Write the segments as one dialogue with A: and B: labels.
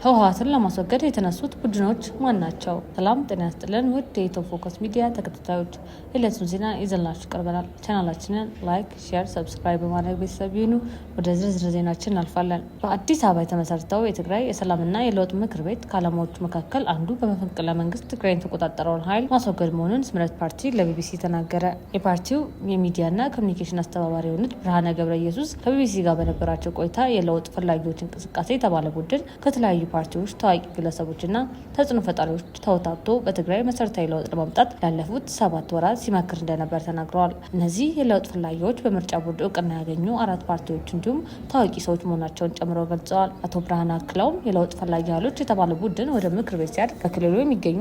A: ህወሓትን ለማስወገድ የተነሱት ቡድኖች ማን ናቸው? ሰላም ጤና ይስጥልን ውድ የኢትዮ ፎከስ ሚዲያ ተከታታዮች፣ የዕለቱን ዜና ይዘንላችሁ ቀርበናል። ቻናላችንን ላይክ፣ ሼር፣ ሰብስክራይብ በማድረግ ቤተሰብ ይሁኑ። ወደ ዝርዝር ዜናችን እናልፋለን። በአዲስ አበባ የተመሰረተው የትግራይ የሰላምና የለውጥ ምክር ቤት ከዓላማዎቹ መካከል አንዱ በመፈንቅለ መንግስት ትግራይን የተቆጣጠረውን ኃይል ማስወገድ መሆኑን ስምረት ፓርቲ ለቢቢሲ ተናገረ። የፓርቲው የሚዲያና ኮሚኒኬሽን አስተባባሪ የሆኑት ብርሃነ ገብረ ኢየሱስ ከቢቢሲ ጋር በነበራቸው ቆይታ የለውጥ ፈላጊዎች እንቅስቃሴ የተባለ ቡድን ከተለያዩ ፓርቲዎች፣ ታዋቂ ግለሰቦችና ተጽዕኖ ፈጣሪዎች ተወታቶ በትግራይ መሰረታዊ ለውጥ ለማምጣት ላለፉት 7 ወራት ሲመክር እንደነበር ተናግረዋል። እነዚህ የለውጥ ፈላጊዎች በምርጫ ቦርድ እውቅና ያገኙ 4 ፓርቲዎች እንዲሁም ታዋቂ ሰዎች መሆናቸውን ጨምረው ገልጸዋል። አቶ ብርሃን አክለውም የለውጥ ፈላጊ ኃይሎች የተባለ ቡድን ወደ ምክር ቤት ሲያድግ በክልሉ የሚገኙ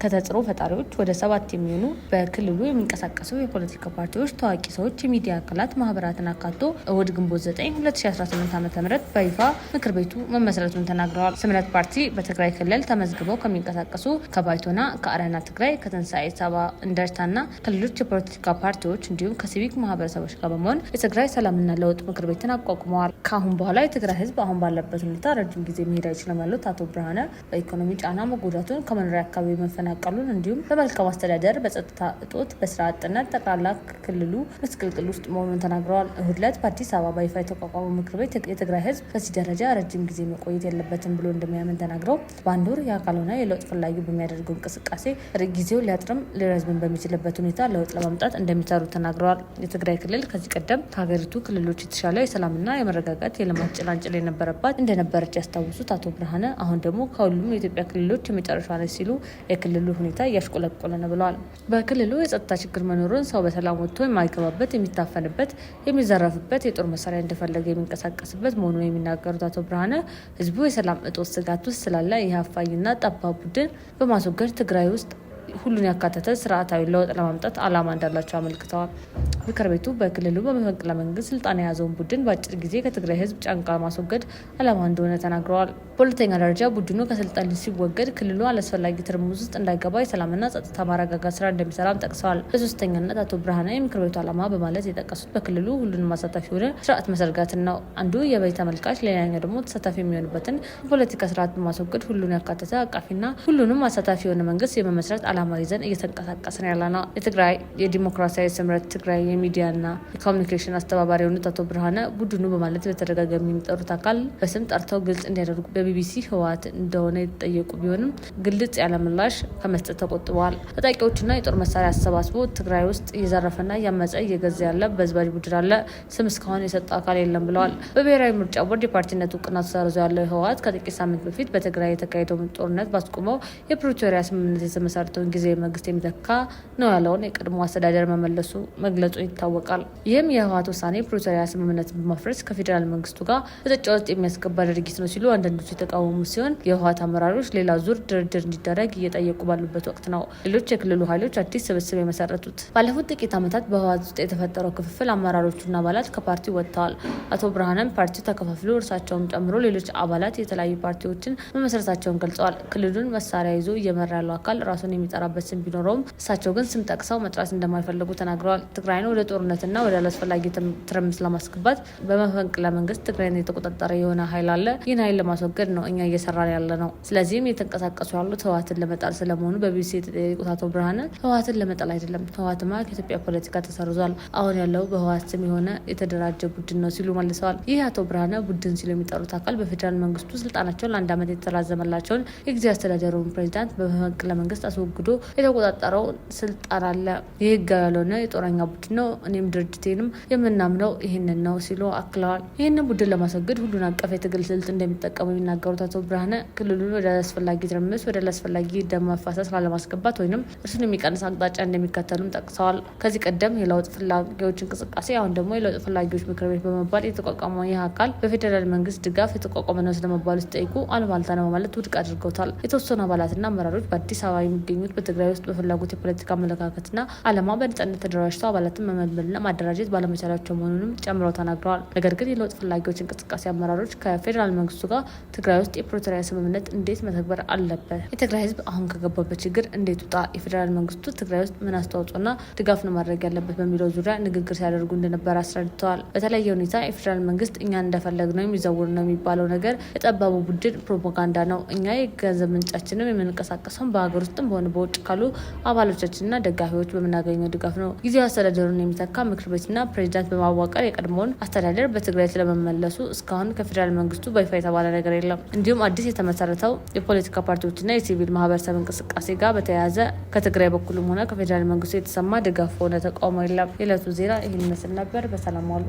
A: ከተጽዕኖ ፈጣሪዎች ወደ 7 የሚሆኑ በክልሉ የሚንቀሳቀሱ የፖለቲካ ፓርቲዎች፣ ታዋቂ ሰዎች፣ የሚዲያ አካላት፣ ማህበራትን አካቶ እሁድ ግንቦት 9 2018 ዓ.ም በይፋ ምክር ቤቱ መመስረቱን ተናግረዋል። ስምረት ፓርቲ በትግራይ ክልል ተመዝግበው ከሚንቀሳቀሱ ከባይቶና፣ ከአረና ትግራይ፣ ከትንሳኤ ሰባ እንደርታና ከሌሎች የፖለቲካ ፓርቲዎች እንዲሁም ከሲቪክ ማህበረሰቦች ጋር በመሆን የትግራይ ሰላምና ለውጥ ምክር ቤትን አቋቁመዋል። ከአሁን በኋላ የትግራይ ህዝብ አሁን ባለበት ሁኔታ ረጅም ጊዜ መሄድ አይችልም ያሉት አቶ ብርሃነ በኢኮኖሚ ጫና መጎዳቱን፣ ከመኖሪያ አካባቢ መፈናቀሉን እንዲሁም በመልካም አስተዳደር፣ በጸጥታ እጦት፣ በስራ አጥነት ጠቅላላ ክልሉ ምስቅልቅል ውስጥ መሆኑን ተናግረዋል። እሁድ ዕለት በአዲስ አበባ በይፋ የተቋቋመው ምክር ቤት የትግራይ ህዝብ በዚህ ደረጃ ረጅም ጊዜ መቆየት የለበትም ብሎ እንደሚያምን ተናግረው በአንድ ወር የአካልና የለውጥ ፈላጊ በሚያደርገው እንቅስቃሴ ጊዜው ሊያጥርም ሊረዝም በሚችልበት ሁኔታ ለውጥ ለማምጣት እንደሚሰሩ ተናግረዋል። የትግራይ ክልል ከዚህ ቀደም ከሀገሪቱ ክልሎች የተሻለ የሰላምና የመረጋጋት የልማት ጭላንጭል የነበረባት እንደነበረች ያስታውሱት አቶ ብርሃነ አሁን ደግሞ ከሁሉም የኢትዮጵያ ክልሎች የመጨረሻ ነች ሲሉ የክልሉ ሁኔታ እያሽቆለቆለ ነው ብለዋል። በክልሉ የጸጥታ ችግር መኖሩን፣ ሰው በሰላም ወጥቶ የማይገባበት፣ የሚታፈንበት፣ የሚዘረፍበት፣ የጦር መሳሪያ እንደፈለገ የሚንቀሳቀስበት መሆኑን የሚናገሩት አቶ ብርሃነ ህዝቡ የሰላም እጦት ስጋት ውስጥ ስላለ ይህ አፋኝና ጠባብ ቡድን በማስወገድ ትግራይ ውስጥ ሁሉን ያካተተ ስርዓታዊ ለውጥ ለማምጣት ዓላማ እንዳላቸው አመልክተዋል። ምክር ቤቱ በክልሉ በመፈንቅለ መንግስት ስልጣን የያዘውን ቡድን በአጭር ጊዜ ከትግራይ ህዝብ ጫንቃ ማስወገድ ዓላማ እንደሆነ ተናግረዋል። በሁለተኛ ደረጃ ቡድኑ ከስልጣን ሲወገድ ክልሉ አላስፈላጊ ትርምስ ውስጥ እንዳይገባ የሰላምና ጸጥታ ማረጋጋት ስራ እንደሚሰራም ጠቅሰዋል። በሶስተኛነት አቶ ብርሃነ የምክር ቤቱ ዓላማ በማለት የጠቀሱት በክልሉ ሁሉንም አሳታፊ የሆነ ስርዓት መዘርጋትን ነው። አንዱ የበይ ተመልካች፣ ሌላኛው ደግሞ ተሳታፊ የሚሆንበትን የፖለቲካ ስርዓት በማስወገድ ሁሉን ያካተተ አቃፊና ሁሉንም አሳታፊ የሆነ መንግስት የመመስረት ዓላማ ይዘን እየተንቀሳቀስን ያለ ነው። የትግራይ የዲሞክራሲያዊ ስምረት ትግራይ የሚዲያና የኮሚኒኬሽን አስተባባሪ የሆኑት አቶ ብርሃነ ቡድኑ በማለት በተደጋጋሚ የሚጠሩት አካል በስም ጠርተው ግልጽ እንዲያደርጉ በቢቢሲ ህወሓት እንደሆነ የተጠየቁ ቢሆንም ግልጽ ያለ ምላሽ ከመስጠት ተቆጥበዋል። ታጣቂዎችና የጦር መሳሪያ አሰባስቦ ትግራይ ውስጥ እየዘረፈና እያመፀ እየገዛ ያለ በዝባጅ ቡድን አለ። ስም እስካሁን የሰጠ አካል የለም ብለዋል። በብሔራዊ ምርጫ ቦርድ የፓርቲነት እውቅና ተሰርዞ ያለው ህወሓት ከጥቂት ሳምንት በፊት በትግራይ የተካሄደውን ጦርነት ባስቆመው የፕሪቶሪያ ስምምነት የተመሰረተውን ጊዜ መንግስት የሚተካ ነው ያለውን የቀድሞ አስተዳደር መመለሱ መግለጹ ይታወቃል። ይህም የህወሓት ውሳኔ ፕሪቶሪያ ስምምነትን በማፍረስ ከፌዴራል መንግስቱ ጋር ፍጥጫ ውስጥ የሚያስገባ ድርጊት ነው ሲሉ አንዳንዶቹ የተቃወሙ ሲሆን የህወሓት አመራሮች ሌላ ዙር ድርድር እንዲደረግ እየጠየቁ ባሉበት ወቅት ነው ሌሎች የክልሉ ኃይሎች አዲስ ስብስብ የመሰረቱት። ባለፉት ጥቂት ዓመታት በህወሓት ውስጥ የተፈጠረው ክፍፍል አመራሮቹና አባላት ከፓርቲው ወጥተዋል። አቶ ብርሃንም ፓርቲው ተከፋፍሎ እርሳቸውን ጨምሮ ሌሎች አባላት የተለያዩ ፓርቲዎችን መመስረታቸውን ገልጸዋል። ክልሉን መሳሪያ ይዞ እየመራ ያለው አካል ራሱን የሚጠራበት ስም ቢኖረውም እሳቸው ግን ስም ጠቅሰው መጥራት እንደማይፈልጉ ተናግረዋል። ትግራይን ወደ ጦርነትና ወደ አላስፈላጊ ትርምስ ለማስገባት በመፈንቅለ መንግስት ትግራይን የተቆጣጠረ የሆነ ኃይል አለ። ይህን ኃይል ለማስወገድ ነው እኛ እየሰራን ያለ ነው። ስለዚህም የተንቀሳቀሱ ያሉት ህወሓትን ለመጣል ስለመሆኑ በቢቢሲ የተጠየቁት አቶ ብርሃነ ህወሓትን ለመጣል አይደለም፣ ህወሓትማ ከኢትዮጵያ ፖለቲካ ተሰርዟል፣ አሁን ያለው በህወሓት ስም የሆነ የተደራጀ ቡድን ነው ሲሉ መልሰዋል። ይህ አቶ ብርሃነ ቡድን ሲሉ የሚጠሩት አካል በፌዴራል መንግስቱ ስልጣናቸውን ለ1 ዓመት የተራዘመላቸውን የጊዜ አስተዳደሩን ፕሬዚዳንት በመፈንቅለ መንግስት አስወግዶ የተቆጣጠረው ስልጣን አለ። ይህ ህጋዊ ያልሆነ የጦረኛ ቡድን ነው። እኔም ድርጅቴንም የምናምነው ይህንን ነው ሲሉ አክለዋል። ይህንን ቡድን ለማስወገድ ሁሉን አቀፍ የትግል ስልት እንደሚጠቀሙ የሚናገሩት አቶ ብርሃነ ክልሉን ወደ አስፈላጊ ትርምስ፣ ወደ አስፈላጊ ደም መፋሰስ ላለማስገባት ወይም እርሱን የሚቀንስ አቅጣጫ እንደሚከተሉም ጠቅሰዋል። ከዚህ ቀደም የለውጥ ፈላጊዎች እንቅስቃሴ አሁን ደግሞ የለውጥ ፈላጊዎች ምክር ቤት በመባል የተቋቋመው ይህ አካል በፌዴራል መንግስት ድጋፍ የተቋቋመ ነው ስለመባሉ ሲጠይቁ አሉባልታ ነው በማለት ውድቅ አድርገውታል። የተወሰኑ አባላትና አመራሮች በአዲስ አበባ የሚገኙት በትግራይ ውስጥ በፍላጎት የፖለቲካ አመለካከትና ዓላማ በነጻነት ተደራጅተው አባላትን መመልመልና ማደራጀት ባለመቻላቸው መሆኑንም ጨምረው ተናግረዋል። ነገር ግን የለውጥ ፈላጊዎች እንቅስቃሴ አመራሮች ከፌዴራል መንግስቱ ጋር ትግራይ ውስጥ የፕሪቶሪያ ስምምነት እንዴት መተግበር አለበት? የትግራይ ህዝብ አሁን ከገባበት ችግር እንዴት ውጣ? የፌዴራል መንግስቱ ትግራይ ውስጥ ምን አስተዋጽኦና ድጋፍ ነው ማድረግ ያለበት በሚለው ዙሪያ ንግግር ሲያደርጉ እንደነበር አስረድተዋል። በተለያየ ሁኔታ የፌዴራል መንግስት እኛ እንደፈለግ ነው የሚዘውር ነው የሚባለው ነገር የጠባቡ ቡድን ፕሮፓጋንዳ ነው። እኛ የገንዘብ ምንጫችንም የምንቀሳቀሰው በሀገር ውስጥም በሆነ በውጭ ካሉ አባሎቻችንና ደጋፊዎች በምናገኘው ድጋፍ ነው። ጊዜያዊ አስተዳደሩን የሚተካ ምክር ቤትና ፕሬዚዳንት በማዋቀር የቀድሞውን አስተዳደር በትግራይ ስለመመለሱ እስካሁን ከፌዴራል መንግስቱ በይፋ የተባለ ነገር የለም። እንዲሁም አዲስ የተመሰረተው የፖለቲካ ፓርቲዎችና የሲቪል ማህበረሰብ እንቅስቃሴ ጋር በተያያዘ ከትግራይ በኩልም ሆነ ከፌዴራል መንግስቱ የተሰማ ድጋፍ ሆነ ተቃውሞ የለም። የዕለቱ ዜና ይህን ይመስል ነበር። በሰላም ዋሉ።